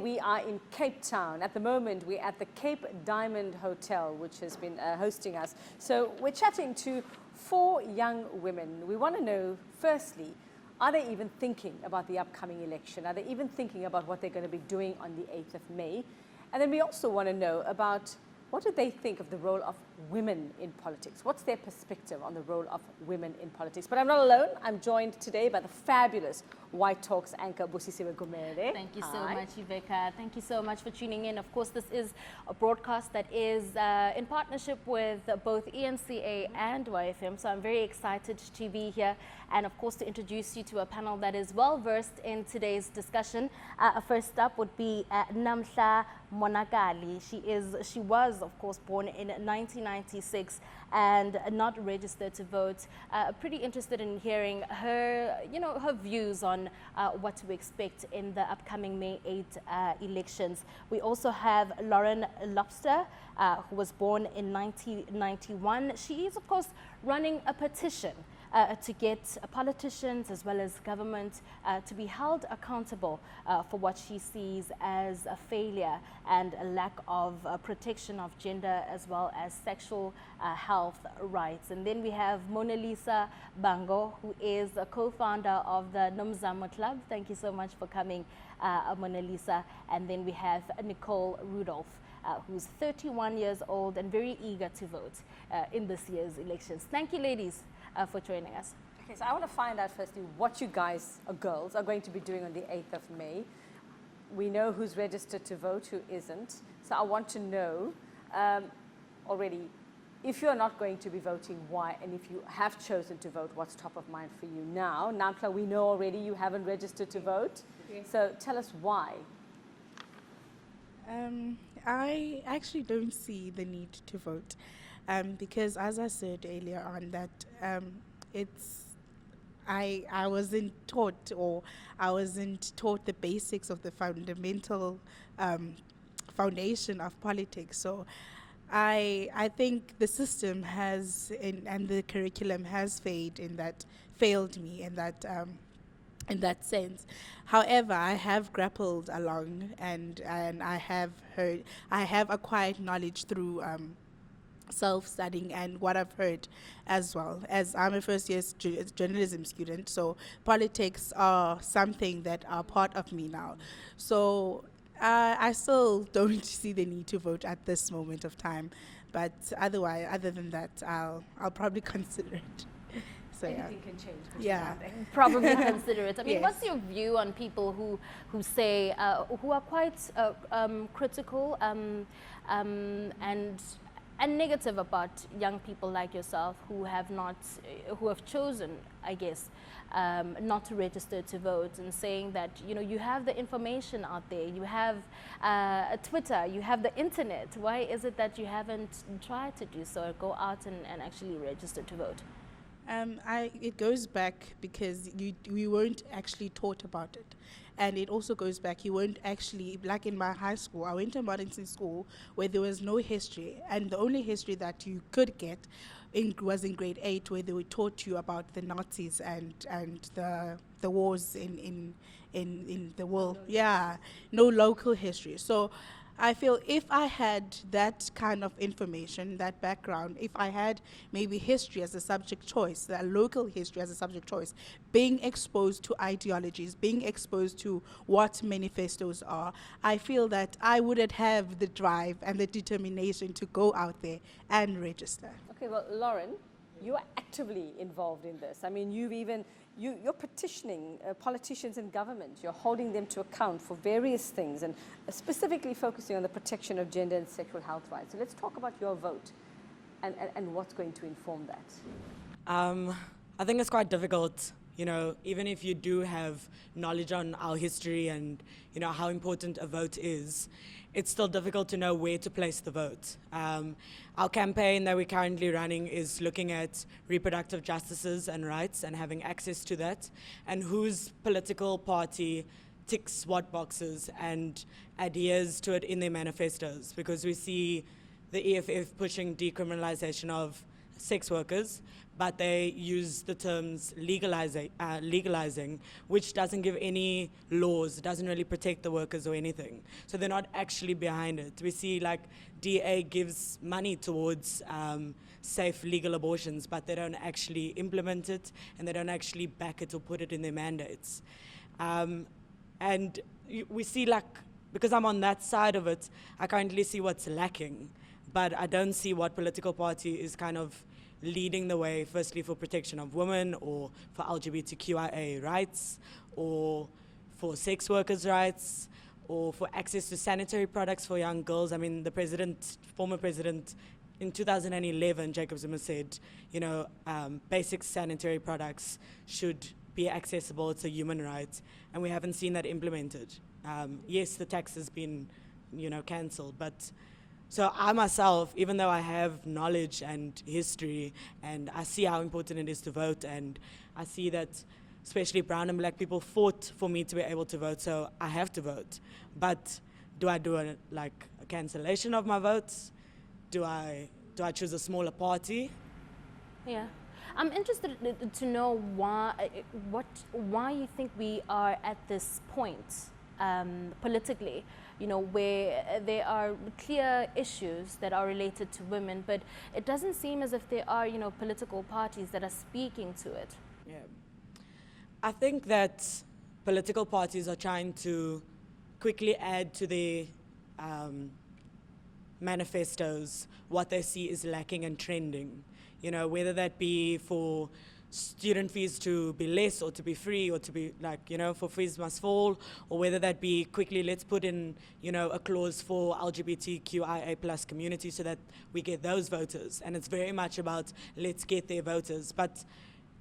We are in Cape Town. At the moment, we're at the Cape Diamond Hotel, which has been hosting us. So we're chatting to 4 young women. We want to know, firstly, are they even thinking about the upcoming election? Are they even thinking about what they're going to be doing on the 8th of May? And then we also want to know about what do they think of the role of women in politics? What's their perspective on the role of women in politics? But I'm not alone. I'm joined today by the fabulous White Talks anchor, Busisiwe Gumede. Thank you so much, Uveka. Thank you so much for tuning in. Of course, this is a broadcast that is in partnership with both eNCA and YFM. So I'm very excited to be here and, of course, to introduce you to a panel that is well versed in today's discussion. First up would be Namhla Monakali. She was, of course, born in 1996 and not registered to vote. Pretty interested in hearing her, her views on what to expect in the upcoming May 8 elections. We also have Lauren Lobster, who was born in 1991. She is, of course, running a petition to get politicians as well as government to be held accountable for what she sees as a failure and a lack of protection of gender as well as sexual health rights. And then we have Mona Lisa Bango, who is a co-founder of the Nomzamo Club. Thank you so much for coming, Mona Lisa. And then we have Nicole Rudolph, who's 31 years old and very eager to vote in this year's elections. Thank you, ladies, for joining us. Okay, so I want to find out firstly what you guys, girls, are going to be doing on the 8th of May. We know who's registered to vote, who isn't. So I want to know already, if you're not going to be voting, why? And if you have chosen to vote, what's top of mind for you now? Namhla, we know already you haven't registered to vote. So tell us why. I actually don't see the need to vote because, as I said earlier on, that I wasn't taught, or I wasn't taught the basics of the fundamental foundation of politics. So I think the system has and the curriculum has failed me in that sense. However, I have grappled along and I have acquired knowledge through self-studying and what I've heard as well. As I'm a first-year journalism student, so politics are something that are part of me now. So I still don't see the need to vote at this moment of time, but other than that, I'll probably consider it. So, anything can change. Yeah. Probably consider it. I mean, Yes. what's your view on people who say, who are quite critical and negative about young people like yourself who have chosen, I guess, not to register to vote, and saying that, you have the information out there, you have Twitter, you have the internet. Why is it that you haven't tried to do so, go out and actually register to vote? It goes back because we weren't actually taught about it. And it also goes back, you weren't actually, like in my high school, I went to a modern school where there was no history. And the only history that you could get was in grade 8, where they were taught you about the Nazis and the wars in the world. Yeah, no local history. So I feel if I had that kind of information, that background, if I had maybe history as a subject choice, that local history as a subject choice, being exposed to ideologies, being exposed to what manifestos are, I feel that I wouldn't have the drive and the determination to go out there and register. Okay, well, Lauren, you are actively involved in this. I mean, you're petitioning politicians and government. You're holding them to account for various things and specifically focusing on the protection of gender and sexual health rights. So let's talk about your vote and what's going to inform that. I think it's quite difficult, even if you do have knowledge on our history and, how important a vote is, it's still difficult to know where to place the vote. Our campaign that we're currently running is looking at reproductive justices and rights and having access to that, and whose political party ticks what boxes and adheres to it in their manifestos, because we see the EFF pushing decriminalization of sex workers, but they use the terms legalizing, which doesn't give any laws, doesn't really protect the workers or anything. So they're not actually behind it. We see like DA gives money towards safe legal abortions, but they don't actually implement it, and they don't actually back it or put it in their mandates. And we see, like, because I'm on that side of it, I currently see what's lacking, but I don't see what political party is kind of leading the way, firstly for protection of women, or for LGBTQIA rights, or for sex workers' rights, or for access to sanitary products for young girls. I mean, former president, in 2011, Jacob Zuma said, basic sanitary products should be accessible. It's a human right, and we haven't seen that implemented. Yes, the tax has been, cancelled, but so I myself, even though I have knowledge and history, and I see how important it is to vote, and I see that especially brown and black people fought for me to be able to vote, so I have to vote. But do I do a cancellation of my votes? Do I choose a smaller party? Yeah. I'm interested to know why you think we are at this point politically, where there are clear issues that are related to women, but it doesn't seem as if there are, political parties that are speaking to it. Yeah. I think that political parties are trying to quickly add to their manifestos what they see is lacking and trending, whether that be for student fees to be less or to be free, or to be for fees must fall, or whether that be quickly let's put in, a clause for LGBTQIA plus community so that we get those voters. And it's very much about let's get their voters. But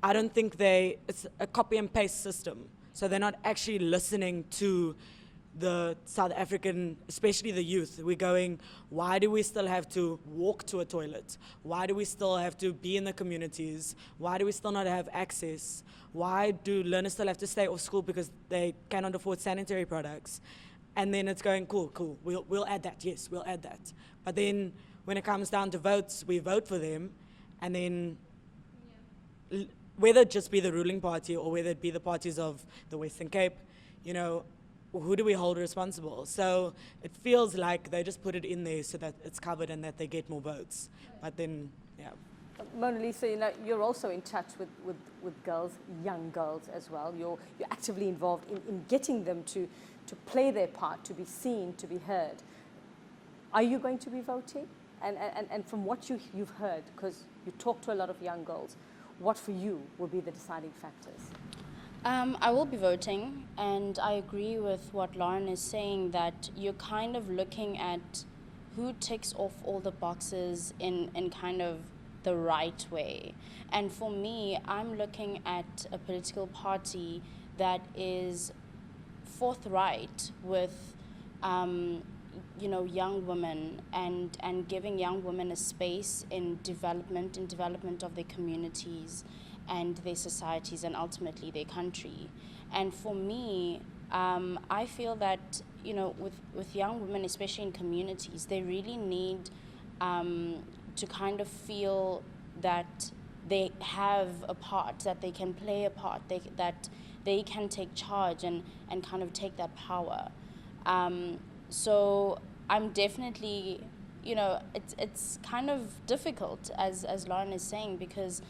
I don't think it's a copy and paste system. So they're not actually listening to the South African, especially the youth. We're going, why do we still have to walk to a toilet? Why do we still have to be in the communities? Why do we still not have access? Why do learners still have to stay off school because they cannot afford sanitary products? And then it's going, cool, we'll add that, yes, we'll add that. But then when it comes down to votes, we vote for them, and then whether it just be the ruling party or whether it be the parties of the Western Cape, who do we hold responsible? So it feels like they just put it in there so that it's covered and that they get more votes. But then, yeah. Mona Lisa, you're also in touch with girls, young girls as well. You're actively involved in getting them to play their part, to be seen, to be heard. Are you going to be voting? And from what you've heard, because you talk to a lot of young girls, what for you will be the deciding factors? I will be voting, and I agree with what Lauren is saying, that you're kind of looking at who ticks off all the boxes in kind of the right way. And for me, I'm looking at a political party that is forthright with young women and giving young women a space in development of their communities and their societies and ultimately their country. And for me, I feel that, with young women, especially in communities, they really need to kind of feel that they have a part, that they can play a part, that they can take charge and kind of take that power. So I'm definitely, it's kind of difficult, as Lauren is saying, because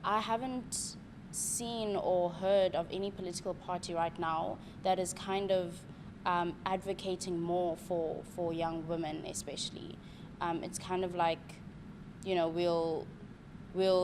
I haven't seen or heard of any political party right now that is kind of advocating more for young women, especially. It's kind of like, we'll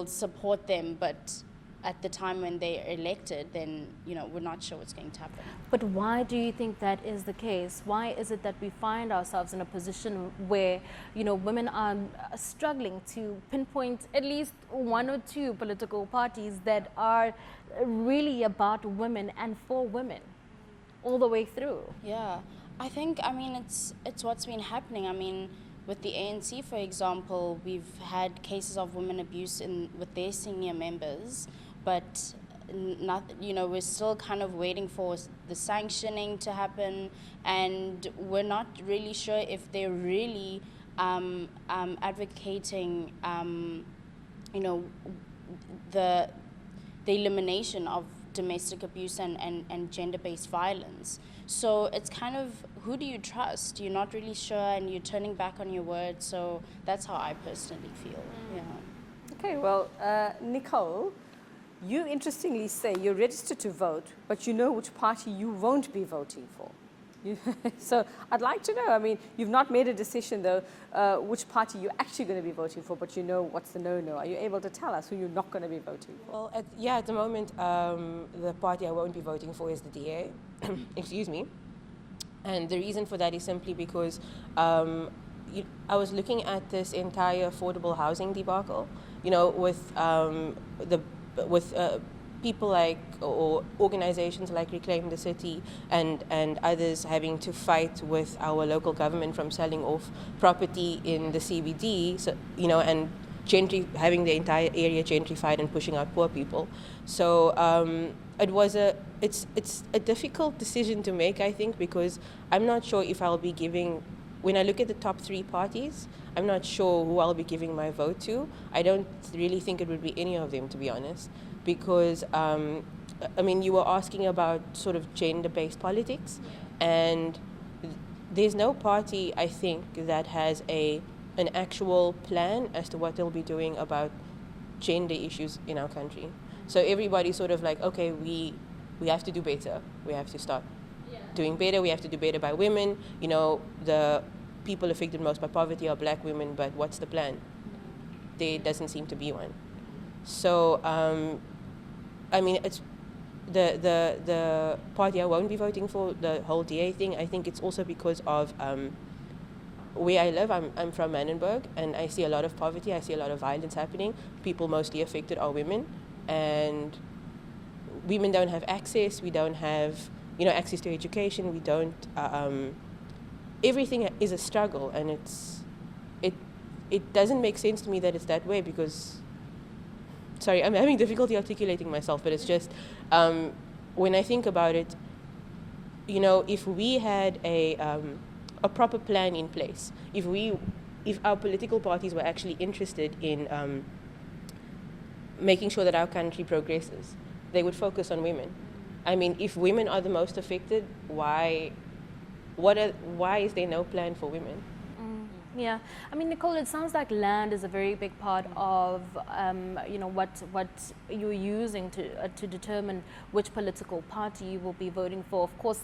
support them, but at the time when they're elected, then, we're not sure what's going to happen. But why do you think that is the case? Why is it that we find ourselves in a position where, women are struggling to pinpoint at least one or two political parties that are really about women and for women all the way through? Yeah, I think, it's what's been happening. With the ANC, for example, we've had cases of women abuse with their senior members, but we're still kind of waiting for the sanctioning to happen, and we're not really sure if they're really advocating you know, the elimination of domestic abuse and gender-based violence. So it's kind of, who do you trust? You're not really sure, and you're turning back on your word. So that's how I personally feel. Yeah. Okay, well, Nicole, you interestingly say you're registered to vote, but you know which party you won't be voting for. So I'd like to know, I mean, you've not made a decision though, which party you're actually going to be voting for, but you know what's the no-no. Are you able to tell us who you're not going to be voting for? Well, at the moment, the party I won't be voting for is the DA. Excuse me. And the reason for that is simply because I was looking at this entire affordable housing debacle, you know, with people like, or organizations like Reclaim the City and others having to fight with our local government from selling off property in the CBD, so, you know, and having the entire area gentrified and pushing out poor people. So it's a difficult decision to make, I think, because I'm not sure if I'll be giving, when I look at the top 3 parties, I'm not sure who I'll be giving my vote to. I don't really think it would be any of them, to be honest, because I mean, you were asking about sort of gender-based politics, and there's no party, I think, that has an actual plan as to what they'll be doing about gender issues in our country. So everybody's sort of like, okay, we have to do better. We have to start doing better. We have to do better by women. You know, the people affected most by poverty are black women, but what's the plan? There doesn't seem to be one. So, I mean, it's the party I won't be voting for, the whole DA thing. I think it's also because of where I live. I'm from Manenberg, and I see a lot of poverty. I see a lot of violence happening. People mostly affected are women, and women don't have access. We don't have, you know, access to education. We don't. Everything is a struggle, and it doesn't make sense to me that it's that way because. Sorry, I'm having difficulty articulating myself, but it's just, when I think about it, you know, if we had a proper plan in place, if our political parties were actually interested in making sure that our country progresses, they would focus on women. I mean, if women are the most affected, why is there no plan for women? Yeah, I mean, Nicole, it sounds like land is a very big part of, you know, what you're using to determine which political party you will be voting for. Of course,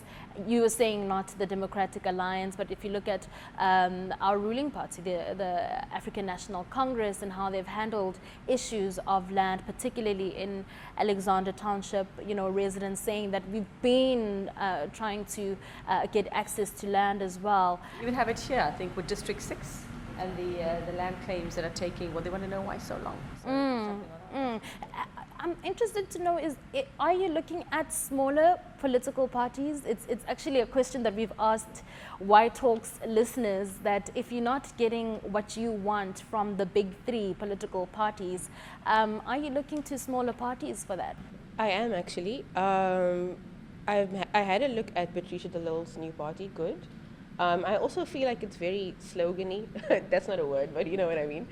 you were saying not the Democratic Alliance, but if you look at our ruling party, the African National Congress, and how they've handled issues of land, particularly in Alexander Township, you know, residents saying that we've been trying to get access to land as well. You even have it here, I think, with District 6 and the land claims that are taking, well, they want to know why so long. So I'm interested to know, are you looking at smaller political parties? It's actually a question that we've asked Why Talks listeners, that if you're not getting what you want from the big 3 political parties, are you looking to smaller parties for that? I am actually. I had a look at Patricia de Lille's new party, Good. I also feel like it's very slogany. That's not a word, but you know what I mean.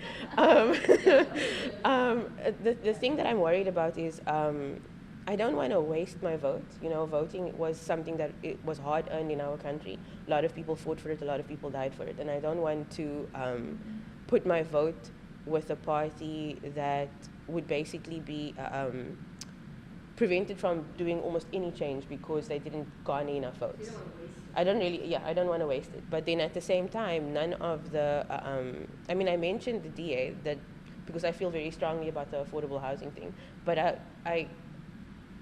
The thing that I'm worried about is I don't want to waste my vote. You know, voting was something that it was hard earned in our country. A lot of people fought for it. A lot of people died for it. And I don't want to put my vote with a party that would basically be prevented from doing almost any change because they didn't garner enough votes. I don't want to waste it. But then at the same time, none of the, I mean, I mentioned the DA that because I feel very strongly about the affordable housing thing, but I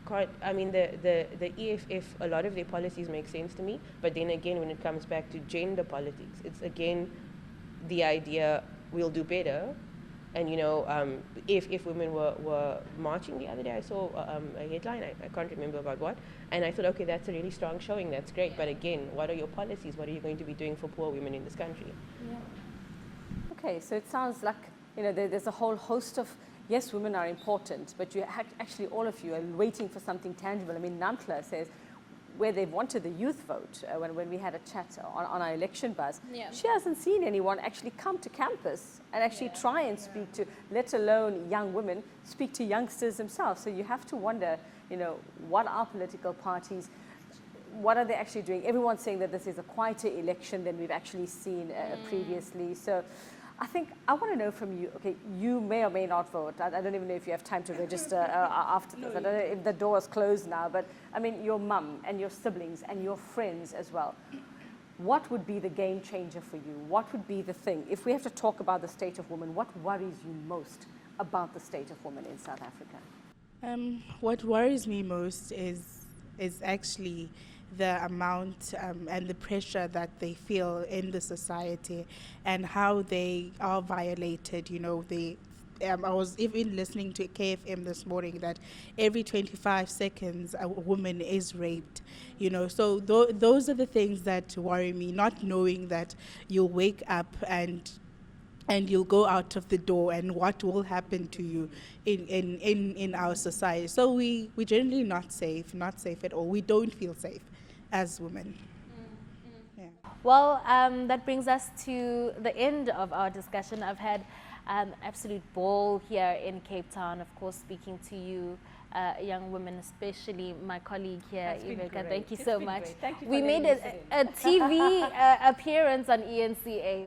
can't, I mean, the EFF, a lot of their policies make sense to me, but then again, when it comes back to gender politics, it's again the idea we'll do better. And you know, if women were marching the other day, I saw a headline, I can't remember about what, and I thought, okay, that's a really strong showing, that's great, but again, what are your policies? What are you going to be doing for poor women in this country? Yeah. Okay, so it sounds like, you know, there's a whole host of, yes, women are important, but you actually, all of you are waiting for something tangible. I mean, Nantla says, where they've wanted the youth vote, when we had a chat on our election bus, Yeah. she hasn't seen anyone actually come to campus and actually try and speak to, let alone young women, speak to youngsters themselves. So you have to wonder, you know, what are political parties, what are they actually doing? Everyone's saying that this is a quieter election than we've actually seen previously. So I think I want to know from you, okay, you may or may not vote. I don't even know if you have time to register after this. I don't know if the door is closed now, but I mean, your mum and your siblings and your friends as well. What would be the game changer for you? What would be the thing? If we have to talk about the state of women, what worries you most about the state of women in South Africa? What worries me most is actually the amount and the pressure that they feel in the society and how they are violated. You know, I was even listening to KFM this morning that every 25 seconds a woman is raped. You know, so those are the things that worry me, not knowing that you'll wake up and you'll go out of the door and what will happen to you in our society. So we're generally not safe at all. We don't feel safe as women. Yeah. Well, that brings us to the end of our discussion. I've had absolute ball here in Cape Town, of course, speaking to you, young women, especially my colleague here, Uveka. Thank you so much. Thank you we for made letting me sit in. a TV appearance on eNCA.